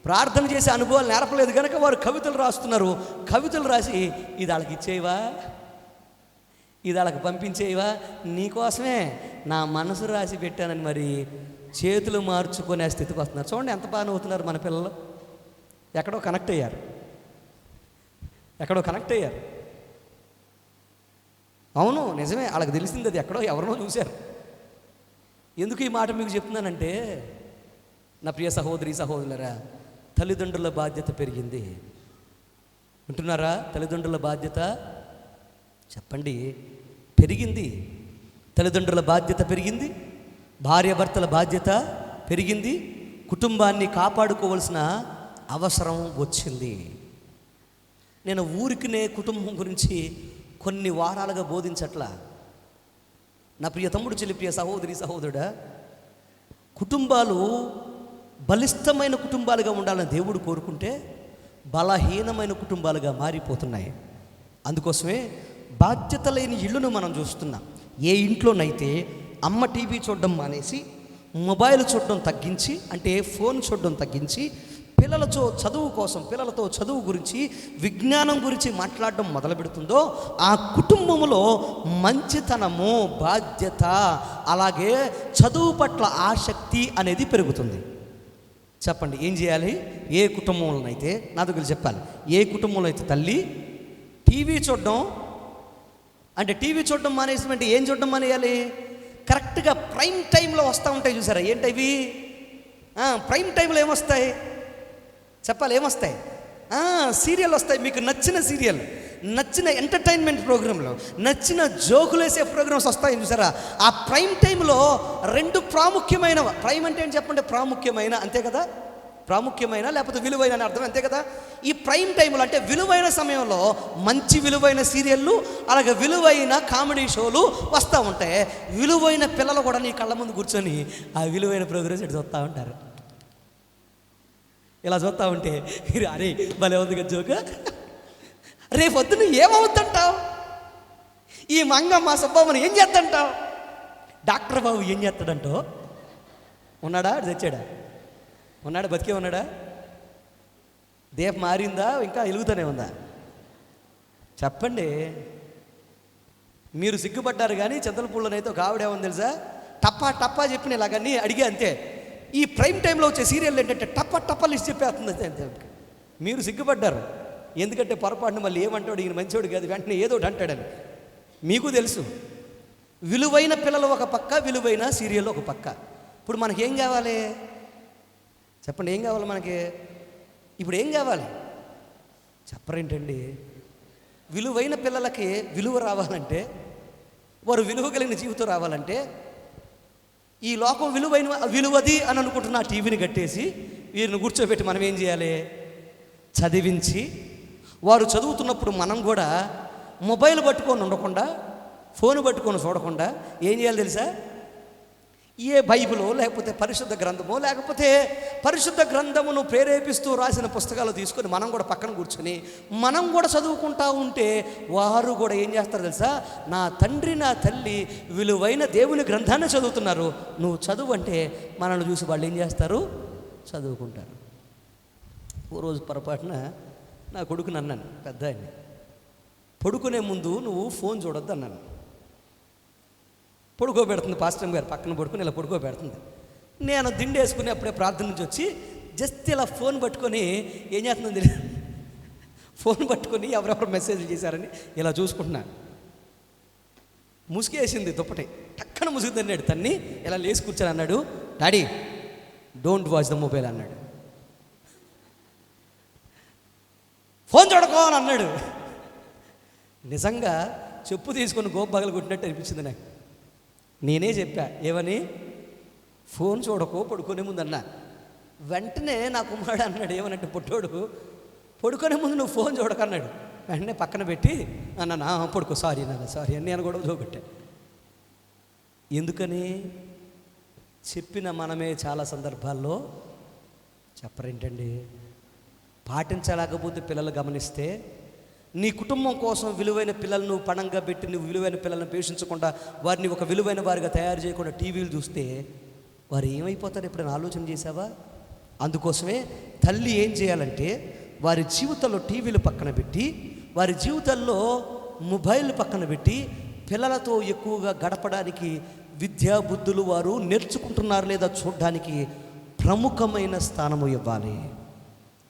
ప్రార్థన చేసే అనుభవాలు నేర్పలేదు కనుక వారు కవితలు రాస్తున్నారు. కవితలు రాసి ఇది వాళ్ళకి ఇచ్చేవా, ఇది వాళ్ళకి పంపించేవా, నీకోసమే నా మనసు రాసి పెట్టానని మరి చేతులు మార్చుకునే స్థితికి వస్తున్నారు. చూడండి ఎంత బాగా నవ్వుతున్నారు మన పిల్లలు. ఎక్కడో కనెక్ట్ అయ్యారు. అవును, నిజమే. వాళ్ళకి తెలిసింది అది ఎక్కడో ఎవరినో చూశారు. ఎందుకు ఈ మాట మీకు చెప్తున్నానంటే, నా ప్రియ సహోదరి, సహోదరులరా, తల్లిదండ్రుల బాధ్యత పెరిగింది. వింటున్నారా? తల్లిదండ్రుల బాధ్యత చెప్పండి పెరిగింది. తల్లిదండ్రుల బాధ్యత పెరిగింది. భార్యాభర్తల బాధ్యత పెరిగింది. కుటుంబాన్ని కాపాడుకోవాల్సిన అవసరం వచ్చింది. నేను ఊరికినే కుటుంబం గురించి కొన్ని వారాలుగా బోధించట్లా. నా ప్రియ తమ్ముడు, చెల్లి, ప్రియ సహోదరి, సహోదరుడా, కుటుంబాలు బలిష్టమైన కుటుంబాలుగా ఉండాలని దేవుడు కోరుకుంటే బలహీనమైన కుటుంబాలుగా మారిపోతున్నాయి. అందుకోసమే బాధ్యత లేని ఇళ్ళను మనం చూస్తున్నాం. ఏ ఇంట్లోనైతే అమ్మ టీవీ చూడడం మానేసి, మొబైల్ చూడడం తగ్గించి, అంటే ఫోన్ చూడడం తగ్గించి, పిల్లలతో చదువు గురించి, విజ్ఞానం గురించి మాట్లాడడం మొదలు పెడుతుందో, ఆ కుటుంబంలో మంచితనము, బాధ్యత, అలాగే చదువు పట్ల ఆసక్తి అనేది పెరుగుతుంది. చెప్పండి, ఏం చేయాలి? ఏ కుటుంబంలోనైతే, నా దగ్గర చెప్పాలి, ఏ కుటుంబంలో అయితే తల్లి టీవీ చూడడం మానేసినట్టు ఏం చూడడం మానేయాలి? కరెక్ట్గా ప్రైమ్ టైంలో వస్తూ ఉంటాయి చూసారా? ఏంటవి? ప్రైమ్ టైంలో ఏమొస్తాయి చెప్పాలి? ఏమొస్తాయి? సీరియల్ వస్తాయి. మీకు నచ్చిన సీరియల్, నచ్చిన ఎంటర్టైన్మెంట్ ప్రోగ్రాంలు, నచ్చిన జోకులేసే ప్రోగ్రామ్స్ వస్తాయి చూసారా. ఆ ప్రైమ్ టైంలో రెండు ప్రాముఖ్యమైన, ప్రైమ్ అంటే ఏంటి చెప్పండి, ప్రాముఖ్యమైన, అంతే కదా, ప్రాముఖ్యమైన లేకపోతే విలువైన అని అర్థం, అంతే కదా. ఈ ప్రైమ్ టైంలో అంటే విలువైన సమయంలో మంచి విలువైన సీరియళ్ళు, అలాగే విలువైన కామెడీ షోలు వస్తూ ఉంటాయి. విలువైన పిల్లలు కూడా నీ కళ్ళ ముందు కూర్చొని ఆ విలువైన ప్రోగ్రామ్స్ ఇటు చూస్తూ ఉంటారు. ఇలా చూస్తూ ఉంటే అరే భలే ఉంది కదా జోక, రేపొద్దున ఏమవుతుంటావు, ఈ మంగమ్మ సుబ్బమ్మని ఏం చేద్దంటావు, డాక్టర్ బాబు ఏం చేస్తాడంటో, ఉన్నాడా అది తెచ్చాడా, ఉన్నాడా, బతికే ఉన్నాడా, దీపం మారిందా ఇంకా వెలుగుతూనే ఉందా చెప్పండి. మీరు సిగ్గుపడ్డారు కానీ చింతలపూళ్ళనైతే ఒక ఆవిడేమని తెలుసా, టప్పా టప్పా చెప్పిన ఇలాగన్నీ అడిగే అంతే. ఈ ప్రైమ్ టైంలో వచ్చే సీరియల్ ఏంటంటే టప్ప టప్ప లిస్ట్ చెప్పేస్తుంది అంతే. మీరు సిగ్గుపడ్డారు, ఎందుకంటే పొరపాటున మళ్ళీ ఏమంటాడు, ఈయన మంచివాడు కాదు, వెంటనే ఏదో ఒకటి అంటాడని. మీకు తెలుసు విలువైన పిల్లలు ఒక పక్క, విలువైన సీరియల్ ఒక పక్క. ఇప్పుడు మనకేం కావాలి చెప్పండి, ఏం కావాలి మనకి, ఇప్పుడు ఏం కావాలి చెప్పరేంటండి. విలువైన పిల్లలకి విలువ రావాలంటే, వారు విలువ కలిగిన జీవితం రావాలంటే, ఈ లోకం విలువది అని అనుకుంటున్న ఆ టీవీని కట్టేసి వీరిని కూర్చోబెట్టి మనం ఏం చేయాలి, చదివించి, వారు చదువుతున్నప్పుడు మనం కూడా మొబైల్ పట్టుకొని ఉండకుండా, ఫోన్ పట్టుకొని చూడకుండా ఏం చేయాలి తెలుసా, ఏ బైబిలో లేకపోతే పరిశుద్ధ గ్రంథమో లేకపోతే పరిశుద్ధ గ్రంథమును ప్రేరేపిస్తూ రాసిన పుస్తకాలు తీసుకొని మనం కూడా పక్కన కూర్చొని మనం కూడా చదువుకుంటా ఉంటే వారు కూడా ఏం చేస్తారు తెలుసా, నా తండ్రి నా తల్లి విలువైన దేవుని గ్రంథాన్ని చదువుతున్నారు, నువ్వు చదువు అంటే మనల్ని చూసి వాళ్ళు ఏం చేస్తారు, చదువుకుంటారు. ఓ రోజు పొరపాటున నా కొడుకుని అన్నాను, పెద్ద ఆయన్ని, పడుకునే ముందు నువ్వు ఫోన్ చూడొద్దు అన్నాను. పడుకోబెడుతుంది పాస్టర్ గారు, పక్కన పడుకుని ఇలా పడుకోబెడుతుంది. నేను దిండి వేసుకుని అప్పుడే ప్రార్థన నుంచి వచ్చి జస్ట్ ఇలా ఫోన్ పట్టుకొని ఏం చేస్తుందో తెలియదు, ఫోన్ పట్టుకొని ఎవరెవరు మెసేజ్లు చేశారని ఇలా చూసుకుంటున్నా. ముసుగేసింది దుప్పటి, టక్కన ముసుగు అన్నాడు, తన్ని ఇలా లేచి కూర్చొని అన్నాడు, daddy don't watch the mobile అన్నాడు. ఫోన్ చూడకో అని అన్నాడు. నిజంగా చెప్పు తీసుకొని గోపు పగలు కొట్టినట్టు అనిపించింది నాకు. నేనే చెప్పా, ఏమని, ఫోన్ చూడకో పడుకునే ముందు అన్నా. వెంటనే నా కుమారుడు అన్నాడు, ఏమనంటే పుట్టోడు, పడుకునే ముందు నువ్వు ఫోన్ చూడకన్నాడు. వెంటనే పక్కన పెట్టి అన్నా పడుకో, సారీ నాన్న సారీ అని నేను కూడా చూపెట్టా. ఎందుకని చెప్పిన మనమే చాలా సందర్భాల్లో చెప్పరేంటండి, పాటించలేకపోతే పిల్లలు గమనిస్తే, నీ కుటుంబం కోసం విలువైన పిల్లలను పణంగా పెట్టి నువ్వు విలువైన పిల్లలను పోషించకుండా వారిని ఒక విలువైన వారిగా తయారు చేయకుండా టీవీలు చూస్తే వారు ఏమైపోతారు ఎప్పుడైనా ఆలోచన చేసావా? అందుకోసమే తల్లి ఏం చేయాలంటే వారి జీవితంలో టీవీలు పక్కన పెట్టి, వారి జీవితాల్లో మొబైల్ పక్కన పెట్టి, పిల్లలతో ఎక్కువగా గడపడానికి విద్యా బుద్ధులు వారు నేర్చుకుంటున్నారు లేదా చూడడానికి ప్రముఖమైన స్థానము ఇవ్వాలి.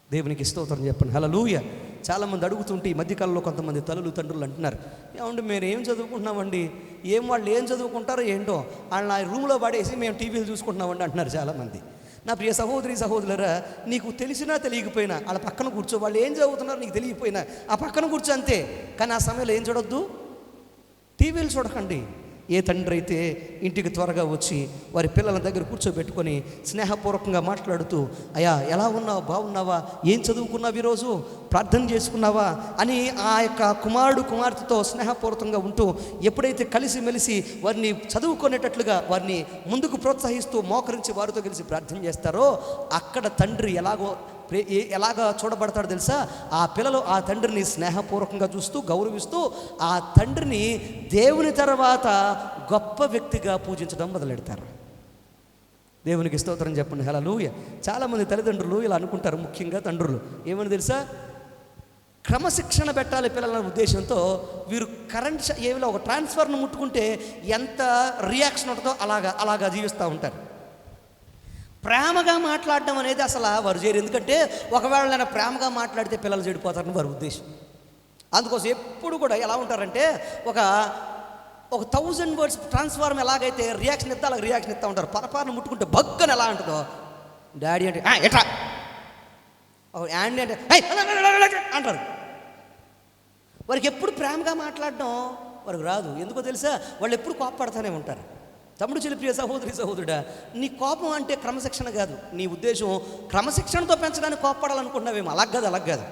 దేవునికి స్తోత్రం చెప్పండి, హల్లెలూయా. చాలామంది అడుగుతుంటే ఈ మధ్యకాలంలో కొంతమంది తల్లులు తండ్రులు అంటున్నారు, ఏమంటే మేము ఏం చదువుకుంటున్నామండి, వాళ్ళు ఏం చదువుకుంటారో ఏంటో వాళ్ళ నా రూమ్లో పడేసి మేము టీవీలు చూసుకుంటున్నామండి అంటున్నారు చాలామంది. నా ప్రియ సహోదరి సహోదరులరా, నీకు తెలిసినా తెలియకపోయినా వాళ్ళ పక్కన కూర్చో, వాళ్ళు ఏం చదువుతున్నారో నీకు తెలియకపోయినా ఆ పక్కన కూర్చో అంతే. కానీ ఆ సమయంలో ఏం చూడొద్దు, టీవీలు చూడకండి. ఏ తండ్రి అయితే ఇంటికి త్వరగా వచ్చి వారి పిల్లల దగ్గర కూర్చోబెట్టుకొని స్నేహపూర్వకంగా మాట్లాడుతూ, అయ్యా ఎలా ఉన్నావు, బాగున్నావా, ఏం చదువుకున్నావు, ఈరోజు ప్రార్థన చేసుకున్నావా అని ఆ యొక్క కుమారుడు కుమార్తెతో స్నేహపూర్వకంగా ఉంటూ ఎప్పుడైతే కలిసిమెలిసి వారిని చదువుకునేటట్లుగా వారిని ముందుకు ప్రోత్సహిస్తూ మోకరించి వారితో కలిసి ప్రార్థన చేస్తారో అక్కడ తండ్రి ఎలాగా చూడబడతాడు తెలుసా? ఆ పిల్లలు ఆ తండ్రిని స్నేహపూర్వకంగా చూస్తూ గౌరవిస్తూ ఆ తండ్రిని దేవుని తర్వాత గొప్ప వ్యక్తిగా పూజించడం మొదలెడతారు. దేవునికి స్తోత్రం చెప్పండి, హల్లెలూయా. చాలామంది తల్లిదండ్రులు ఇలా అనుకుంటారు, ముఖ్యంగా తండ్రులు ఏమని తెలుసా, క్రమశిక్షణ పెట్టాలి పిల్లల ఉద్దేశంతో వీరు కరెంట్ ఏమిలో ఒక ట్రాన్స్ఫర్ను ముట్టుకుంటే ఎంత రియాక్షన్ ఉంటుందో అలాగా జీవిస్తూ ఉంటారు. ప్రేమగా మాట్లాడడం అనేది అసలు వారు చేయరు, ఎందుకంటే ఒకవేళ నేను ప్రేమగా మాట్లాడితే పిల్లలు చెడిపోతారని వారి ఉద్దేశం. అందుకోసం ఎప్పుడు కూడా ఎలా ఉంటారంటే ఒక 1000 వర్డ్స్ ట్రాన్స్ఫార్మ్ ఎలాగైతే రియాక్షన్ ఇస్తా అలాగ రియాక్షన్ ఇస్తూ ఉంటారు. పరపారను ముట్టుకుంటే బగ్గని ఎలా ఉంటుందో, డాడీ అంటే ఎట్లా, యాండీ అంటే అంటారు. వారికి ఎప్పుడు ప్రేమగా మాట్లాడడం వారికి రాదు. ఎందుకో తెలుసా? వాళ్ళు ఎప్పుడు కోపపడతానే ఉంటారు. తమ్ముడు చెల్లి, ప్రియ సహోదరి సహోదరుడా, నీ కోపం అంటే క్రమశిక్షణ కాదు. నీ ఉద్దేశం క్రమశిక్షణతో పెంచడానికి కోపపడాలనుకుంటున్నావేమో. అలాగ కాదు.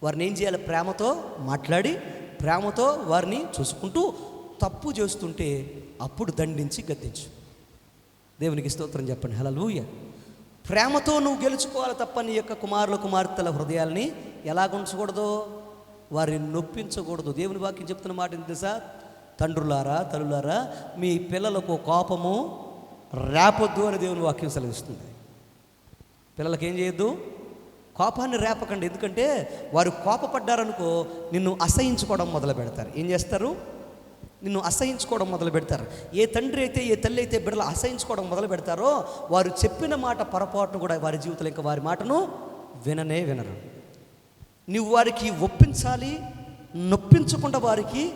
వారిని ఏం చేయాలి? ప్రేమతో మాట్లాడి ప్రేమతో వారిని చూసుకుంటూ, తప్పు చేస్తుంటే అప్పుడు దండించి గద్దించు. దేవునికి స్తోత్రం చెప్పండి. హల్లెలూయా. ప్రేమతో నువ్వు గెలుచుకోవాలి తప్ప నీ యొక్క కుమారుల కుమార్తెల హృదయాల్ని ఎలాగ ఉంచకూడదు? వారిని నొప్పించకూడదు. దేవుని వాక్యం చెప్తున్న మాట ఏంటి తెలుసా? తండ్రులారా, తల్లులారా, మీ పిల్లలకు కోపము రేపొద్దు అని దేవుని వాక్యం సెలవిస్తుంది. పిల్లలకి ఏం చేయొద్దు? కోపాన్ని రేపకండి. ఎందుకంటే వారు కోపపడ్డారనుకో నిన్ను అసహించుకోవడం మొదలు పెడతారు. ఏం చేస్తారు? నిన్ను అసహించుకోవడం మొదలు పెడతారు. ఏ తండ్రి అయితే, ఏ తల్లి అయితే బిడ్డలు అసహించుకోవడం మొదలు పెడతారో వారు చెప్పిన మాట పొరపాటును కూడా వారి జీవితంలో ఇంకా వారి మాటను వినరు. నువ్వు వారికి ఒప్పించాలి, నొప్పించకుండా వారికి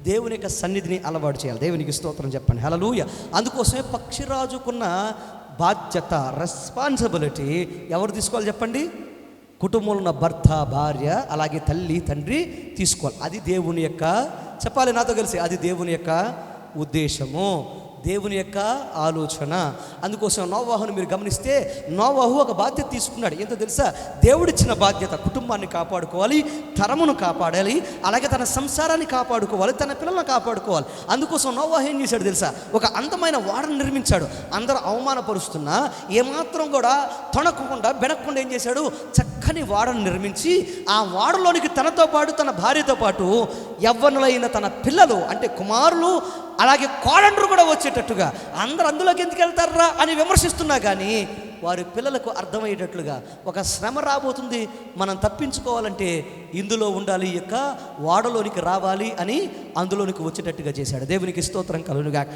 దేవుని యొక్క సన్నిధిని అలవాటు చేయాలి. దేవునికి స్తోత్రం చెప్పండి. హల్లెలూయా. అందుకోసమే పక్షిరాజుకున్న బాధ్యత, రెస్పాన్సిబిలిటీ ఎవరు తీసుకోవాలి చెప్పండి? కుటుంబంలో ఉన్న భర్త, భార్య, అలాగే తల్లి, తండ్రి తీసుకోవాలి. అది దేవుని యొక్క, చెప్పాలి నాతో కలిసి, అది దేవుని యొక్క ఉద్దేశము, దేవుని యొక్క ఆలోచన. అందుకోసం నోవాహును మీరు గమనిస్తే, నోవాహు ఒక బాధ్యత తీసుకున్నాడు. ఏంటో తెలుసా? దేవుడిచ్చిన బాధ్యత. కుటుంబాన్ని కాపాడుకోవాలి, తరమును కాపాడాలి, అలాగే తన సంసారాన్ని కాపాడుకోవాలి, తన పిల్లలను కాపాడుకోవాలి. అందుకోసం నోవాహు ఏం చేశాడు తెలుసా? ఒక అందమైన వాడను నిర్మించాడు. అందరూ అవమానపరుస్తున్నా ఏమాత్రం కూడా తొణకకుండా బెనక్కుండా ఏం చేశాడు? చక్కని వాడను నిర్మించి ఆ వాడలోనికి తనతో పాటు, తన భార్యతో పాటు యవ్వనులైన తన పిల్లలు అంటే కుమారులు, అలాగే కోడండ్రు కూడా వచ్చేటట్టుగా, అందరూ అందులోకి ఎందుకు వెళ్తారా అని విమర్శిస్తున్నా కానీ వారి పిల్లలకు అర్థమయ్యేటట్లుగా, ఒక శ్రమ రాబోతుంది, మనం తప్పించుకోవాలంటే ఇందులో ఉండాలి, ఈ యొక్క వాడలోనికి రావాలి అని అందులోనికి వచ్చేటట్టుగా చేశాడు. దేవునికి స్తోత్రం కలుగునుగాక.